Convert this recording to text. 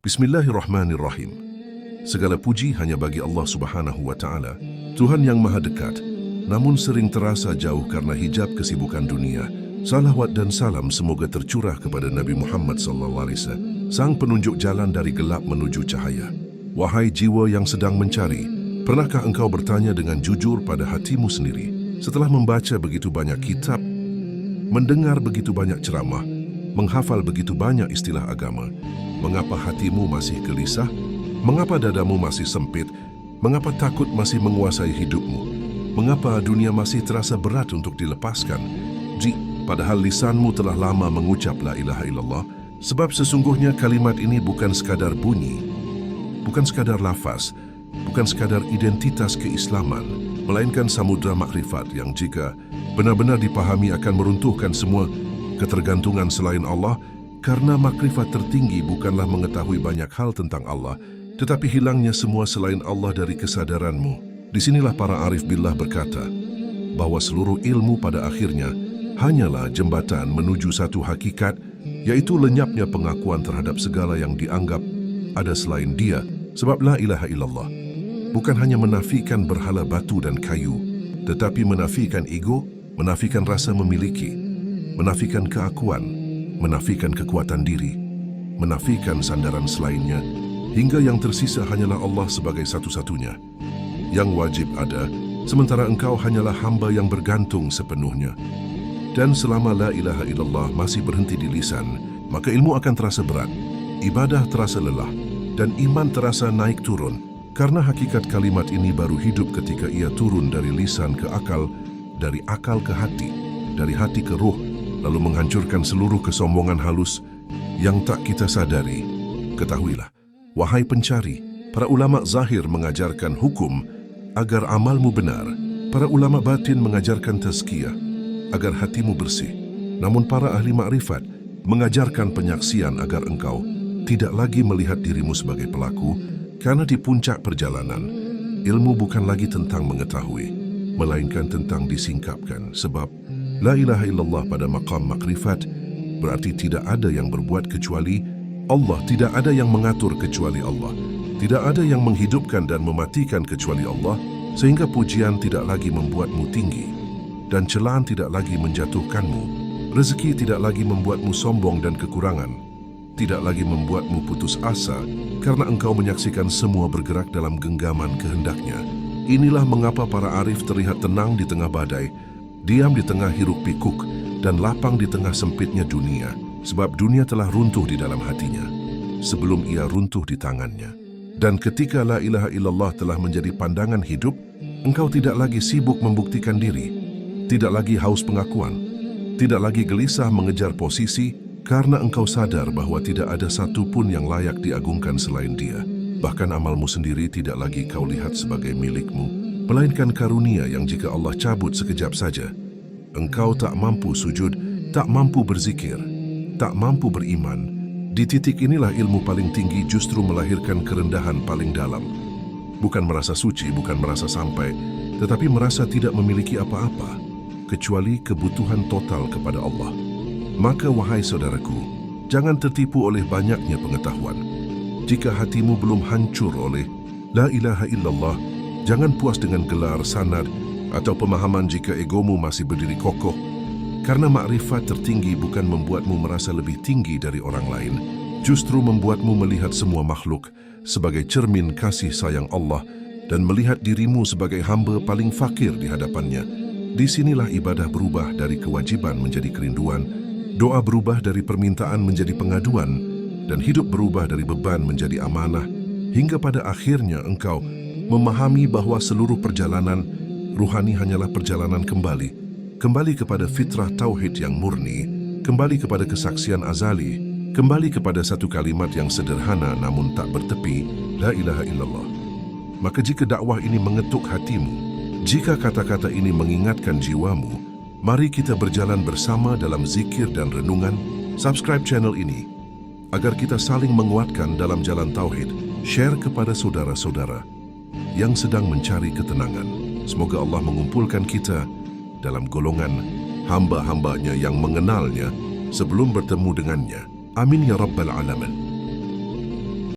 Bismillahirrahmanirrahim. Segala puji hanya bagi Allah Subhanahu wa Ta'ala, Tuhan yang Maha Dekat, namun sering terasa jauh karena hijab kesibukan dunia. Salawat dan salam semoga tercurah kepada Nabi Muhammad SAW, sang penunjuk jalan dari gelap menuju cahaya. Wahai jiwa yang sedang mencari, pernahkah engkau bertanya dengan jujur pada hatimu sendiri, setelah membaca begitu banyak kitab, mendengar begitu banyak ceramah, menghafal begitu banyak istilah agama, mengapa hatimu masih gelisah? Mengapa dadamu masih sempit? Mengapa takut masih menguasai hidupmu? Mengapa dunia masih terasa berat untuk dilepaskan? Padahal lisanmu telah lama mengucap la ilaha illallah, sebab sesungguhnya kalimat ini bukan sekadar bunyi, bukan sekadar lafaz, bukan sekadar identitas keislaman, melainkan samudra makrifat yang jika benar-benar dipahami akan meruntuhkan semua ketergantungan selain Allah. Karena makrifat tertinggi bukanlah mengetahui banyak hal tentang Allah, tetapi hilangnya semua selain Allah dari kesadaranmu. Disinilah para arif billah berkata bahwa seluruh ilmu pada akhirnya hanyalah jembatan menuju satu hakikat, yaitu lenyapnya pengakuan terhadap segala yang dianggap ada selain Dia. Sebab la ilaha illallah bukan hanya menafikan berhala batu dan kayu, tetapi menafikan ego, menafikan rasa memiliki, menafikan keakuan, menafikan kekuatan diri, menafikan sandaran selainnya, hingga yang tersisa hanyalah Allah sebagai satu-satunya yang wajib ada, sementara engkau hanyalah hamba yang bergantung sepenuhnya. Dan selama la ilaha illallah masih berhenti di lisan, maka ilmu akan terasa berat, ibadah terasa lelah, dan iman terasa naik turun, karena hakikat kalimat ini baru hidup ketika ia turun dari lisan ke akal, dari akal ke hati, dari hati ke ruh, lalu menghancurkan seluruh kesombongan halus yang tak kita sadari. Ketahuilah, wahai pencari, para ulama zahir mengajarkan hukum agar amalmu benar, para ulama batin mengajarkan tazkiyah agar hatimu bersih, namun para ahli makrifat mengajarkan penyaksian agar engkau tidak lagi melihat dirimu sebagai pelaku, karena di puncak perjalanan, ilmu bukan lagi tentang mengetahui, melainkan tentang disingkapkan. Sebab la ilaha illallah pada maqam makrifat berarti tidak ada yang berbuat kecuali Allah, tidak ada yang mengatur kecuali Allah, tidak ada yang menghidupkan dan mematikan kecuali Allah, sehingga pujian tidak lagi membuatmu tinggi dan celaan tidak lagi menjatuhkanmu, rezeki tidak lagi membuatmu sombong dan kekurangan, tidak lagi membuatmu putus asa karena engkau menyaksikan semua bergerak dalam genggaman kehendaknya. Inilah mengapa para arif terlihat tenang di tengah badai, diam di tengah hiruk pikuk, dan lapang di tengah sempitnya dunia, sebab dunia telah runtuh di dalam hatinya sebelum ia runtuh di tangannya. Dan ketika la ilaha illallah telah menjadi pandangan hidup, engkau tidak lagi sibuk membuktikan diri, tidak lagi haus pengakuan, tidak lagi gelisah mengejar posisi, karena engkau sadar bahwa tidak ada satu pun yang layak diagungkan selain Dia. Bahkan amalmu sendiri tidak lagi kau lihat sebagai milikmu, melainkan karunia yang jika Allah cabut sekejap saja, engkau tak mampu sujud, tak mampu berzikir, tak mampu beriman. Di titik inilah ilmu paling tinggi justru melahirkan kerendahan paling dalam. Bukan merasa suci, bukan merasa sampai, tetapi merasa tidak memiliki apa-apa, kecuali kebutuhan total kepada Allah. Maka wahai saudaraku, jangan tertipu oleh banyaknya pengetahuan. Jika hatimu belum hancur oleh la ilaha illallah, jangan puas dengan gelar, sanad, atau pemahaman jika egomu masih berdiri kokoh, karena makrifat tertinggi bukan membuatmu merasa lebih tinggi dari orang lain, justru membuatmu melihat semua makhluk sebagai cermin kasih sayang Allah dan melihat dirimu sebagai hamba paling fakir di hadapannya. Disinilah ibadah berubah dari kewajiban menjadi kerinduan, doa berubah dari permintaan menjadi pengaduan, dan hidup berubah dari beban menjadi amanah, hingga pada akhirnya engkau memahami bahwa seluruh perjalanan ruhani hanyalah perjalanan kembali kepada fitrah tauhid yang murni, kembali kepada kesaksian azali, kembali kepada satu kalimat yang sederhana namun tak bertepi, la ilaha illallah. Maka jika dakwah ini mengetuk hatimu, jika kata-kata ini mengingatkan jiwamu, mari kita berjalan bersama dalam zikir dan renungan. Subscribe channel ini agar kita saling menguatkan dalam jalan tauhid. Share kepada saudara-saudara yang sedang mencari ketenangan. Semoga Allah mengumpulkan kita dalam golongan hamba-hambanya yang mengenalnya sebelum bertemu dengannya. Amin ya Rabbal Alamin.